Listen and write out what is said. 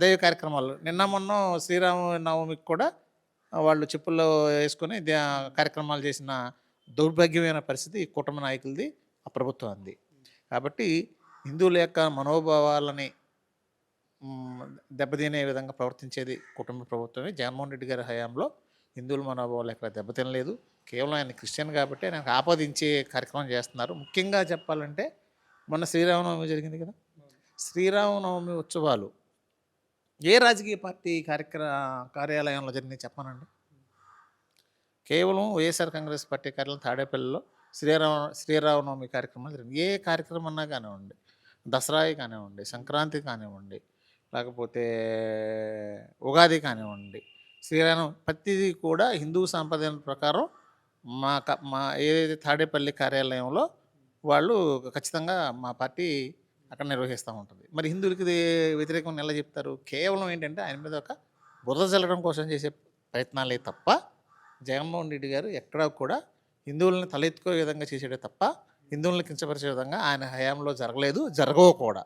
దైవ కార్యక్రమాలు నిన్న మొన్న శ్రీరామనవమికి కూడా వాళ్ళు చెప్పుల్లో వేసుకొని కార్యక్రమాలు చేసిన దౌర్భాగ్యమైన పరిస్థితి ఈ కూటమి నాయకులది, ఆ ప్రభుత్వానిది. కాబట్టి హిందువుల యొక్క మనోభావాలని హ్మ్, దెబ్బతినే విధంగా ప్రవర్తించేది కుటుంబ ప్రభుత్వమే. జగన్మోహన్ రెడ్డి గారి హయాంలో హిందువుల మనోభావాలు ఎక్కడ దెబ్బతినలేదు. కేవలం ఆయన క్రిస్టియన్ కాబట్టి ఆయనకు ఆపాదించే కార్యక్రమం చేస్తున్నారు. ముఖ్యంగా చెప్పాలంటే మొన్న శ్రీరామనవమి జరిగింది కదా! శ్రీరామనవమి ఉత్సవాలు ఏ రాజకీయ పార్టీ కార్యాలయంలో జరిగినాయి చెప్పమనండి? కేవలం వైఎస్ఆర్ కాంగ్రెస్ పార్టీ కార్యాలయం తాడేపల్లిలో శ్రీరామనవమి కార్యక్రమాలు జరిగింది. ఏ కార్యక్రమం అన్నా కానివ్వండి, దసరాయి కానివ్వండి, సంక్రాంతి కానివ్వండి, లేకపోతే ఉగాది కానివ్వండి, ప్రతిదీ కూడా హిందూ సాంప్రదాయం ప్రకారం మా ఏదైతే తాడేపల్లి కార్యాలయంలో వాళ్ళు ఖచ్చితంగా మా పార్టీ అక్కడ నిర్వహిస్తూ ఉంటుంది. మరి హిందువులకి ఇది వ్యతిరేకం ఎలా చెప్తారు? కేవలం ఏంటంటే ఆయన మీద ఒక బురద చల్లడం కోసం చేసే ప్రయత్నాలే తప్ప జగన్మోహన్ రెడ్డి గారు ఎక్కడా కూడా హిందువులను తలెత్తుకునే విధంగా చేసేదే తప్ప హిందువులను కించపరిచే విధంగా ఆయన హయాంలో జరగలేదు, జరగవు కూడా.